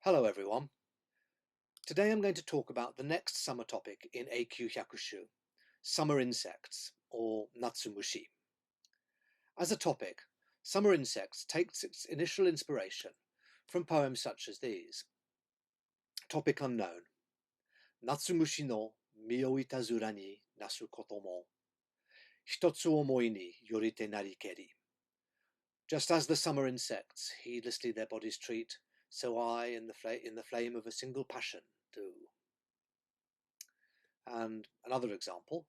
Hello everyone. Today I'm going to talk about the next summer topic in Eikyū hyakushu, summer insects, or natsumushi. As a topic, summer insects takes its initial inspiration from poems such as these. Topic unknown. Natsumushi no mi o itazura ni nasu koto mo, hitotsu omoi ni yorite narikeri. Just as the summer insects heedlessly their bodies treat, so I, in the flame of a single passion, do. And another example.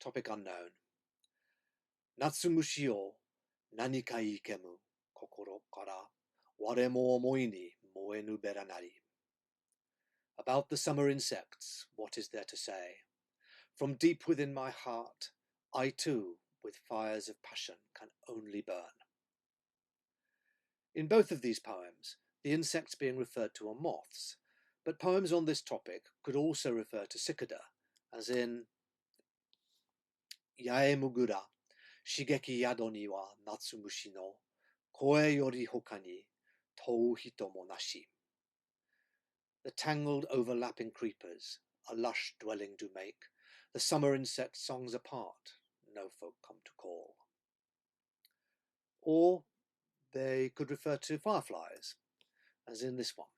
Topic unknown. Natsumushi o nani ka ikemu kokoro kara ware mo omoi ni moenu bera nari. About the summer insects, what is there to say? From deep within my heart, I too, with fires of passion, can only burn. In both of these poems, the insects being referred to are moths, but poems on this topic could also refer to cicada, as in Yaemugura, shigeki yado ni wa natsumushi no koe yori hoka ni tou hito mo nashi. The tangled overlapping creepers a lush dwelling do make, the summer insect songs apart, no folk come to call. Or they could refer to fireflies, as in this one.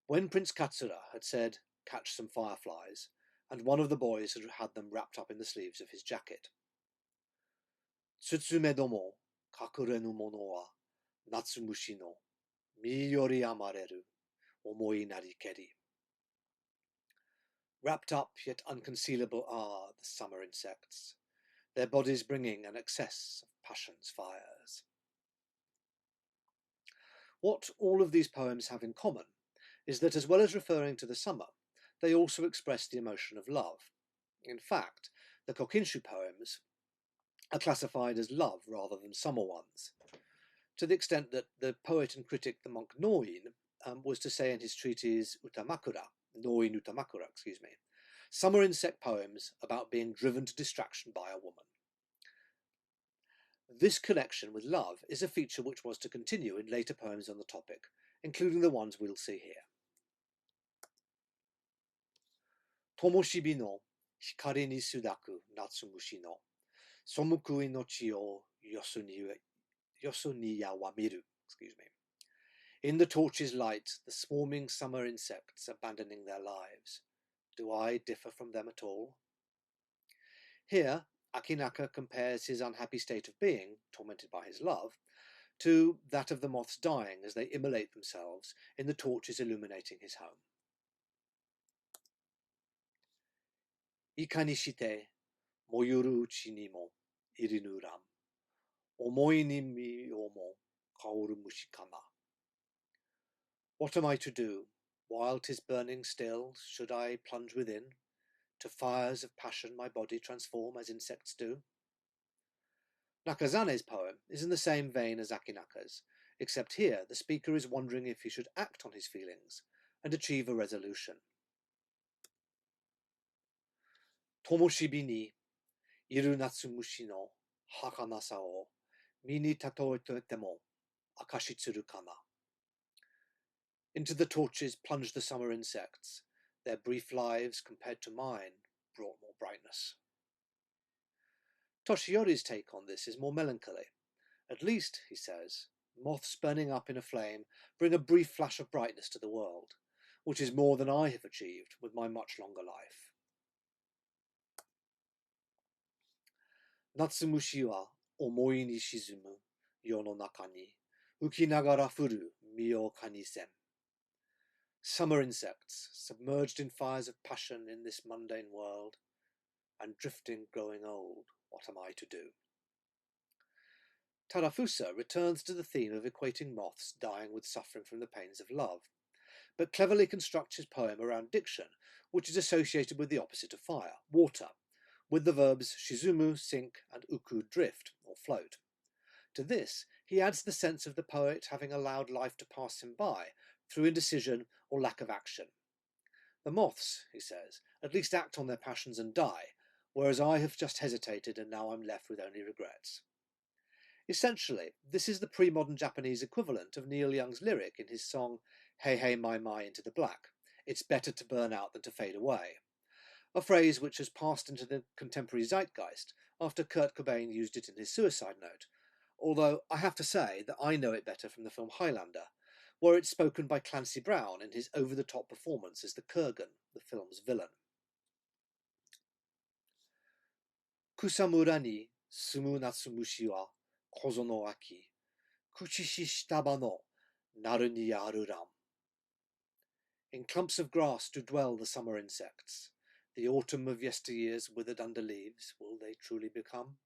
When Prince Katsura had said, "Catch some fireflies," and one of the boys had them wrapped up in the sleeves of his jacket. Tsutsume domo kakurenu mono wa natsumushi no mi yori amareru omoi narikeri. Wrapped up yet unconcealable are the summer insects, their bodies bringing an excess of passion's fires. What all of these poems have in common is that, as well as referring to the summer, they also express the emotion of love. In fact, the Kokinshu poems are classified as love rather than summer ones, to the extent that the poet and critic, the monk Noin, was to say in his treatise Noin Utamakura, summer insect poems about being driven to distraction by a woman. This connection with love is a feature which was to continue in later poems on the topic, including the ones we'll see here. Tomoshibi no hikari ni sudaku natsumushi no somuku inochi o yosuniya wa miru. In the torch's light, the swarming summer insects abandoning their lives. Do I differ from them at all? Here, Akinaka compares his unhappy state of being, tormented by his love, to that of the moths dying as they immolate themselves in the torches illuminating his home. Ika ni shite moyuru uchi ni mo irinu ram, omoi ni mi o mo kaoru mushi kana. What am I to do? While 'tis burning still, should I plunge within? To fires of passion my body transform as insects do? Nakazane's poem is in the same vein as Akinaka's, except here the speaker is wondering if he should act on his feelings and achieve a resolution. Tomoshibi ni iru natsumushi no hakanasa o mi ni tatoete mo akashitsuru kana. Into the torches plunged the summer insects. Their brief lives, compared to mine, brought more brightness. Toshiyori's take on this is more melancholy. At least, he says, moths burning up in a flame bring a brief flash of brightness to the world, which is more than I have achieved with my much longer life. Natsumushi wa omoi ni shizumu yo no naka ni ukinagara furu mi o kanisen. Summer insects, submerged in fires of passion in this mundane world, and drifting, growing old, what am I to do? Tarafusa returns to the theme of equating moths dying with suffering from the pains of love, but cleverly constructs his poem around diction, which is associated with the opposite of fire, water, with the verbs shizumu, sink, and uku, drift, or float. To this, he adds the sense of the poet having allowed life to pass him by, through indecision or lack of action. The moths, he says, at least act on their passions and die, whereas I have just hesitated and now I'm left with only regrets. Essentially, this is the pre-modern Japanese equivalent of Neil Young's lyric in his song Hey Hey My My Into the Black, "It's better to burn out than to fade away," a phrase which has passed into the contemporary zeitgeist after Kurt Cobain used it in his suicide note, although I have to say that I know it better from the film Highlander, where it's spoken by Clancy Brown in his over-the-top performance as the Kurgan, the film's villain. Kusamura ni sumu natsumushi wa kozo no aki, kuchishi shitaba no naru ni aruram. In clumps of grass do dwell the summer insects. The autumn of yesteryear's withered under leaves, will they truly become?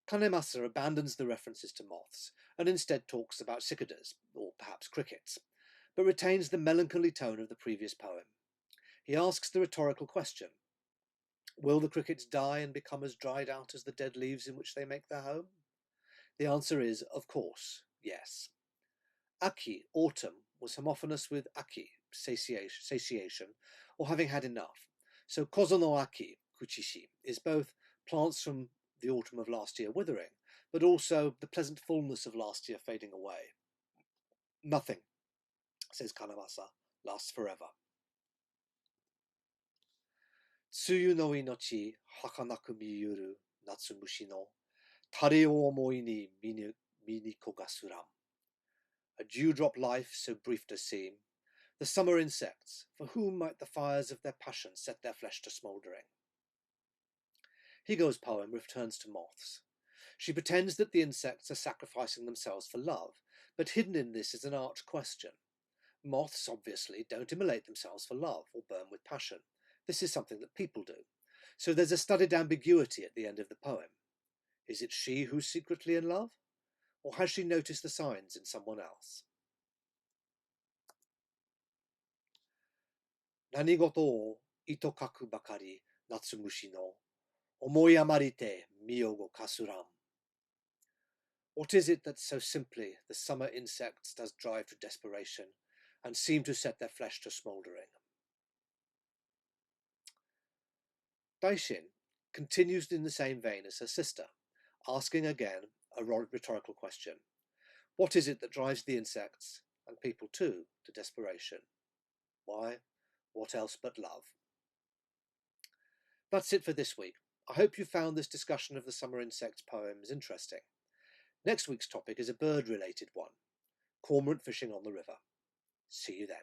Kanemasa abandons the references to moths and instead talks about cicadas, or perhaps crickets, but retains the melancholy tone of the previous poem. He asks the rhetorical question, will the crickets die and become as dried out as the dead leaves in which they make their home? The answer is, of course, yes. Aki, autumn, was homophonous with aki, satiation, or having had enough. So kozo no aki, kuchishi, is both plants from the autumn of last year withering, but also the pleasant fullness of last year fading away. Nothing, says Kanemasa, lasts forever. Tsuyu no inochi hakanaku miyuru natsumushi no tare o omoi ni miniko-gasuram. A dewdrop life so brief does seem, the summer insects, for whom might the fires of their passion set their flesh to smouldering? Higo's poem returns to moths. She pretends that the insects are sacrificing themselves for love, but hidden in this is an arch question. Moths, obviously, don't immolate themselves for love or burn with passion. This is something that people do. So there's a studied ambiguity at the end of the poem. Is it she who's secretly in love? Or has she noticed the signs in someone else? Nanigoto o itokaku bakari natsumushi no omoi amarite miyogo kasuram. What is it that so simply the summer insects does drive to desperation and seem to set their flesh to smouldering? Daishin continues in the same vein as her sister, asking again a rhetorical question. What is it that drives the insects, and people too, to desperation? Why, what else but love? That's it for this week. I hope you found this discussion of the summer insects poems interesting. Next week's topic is a bird-related one, cormorant fishing on the river. See you then.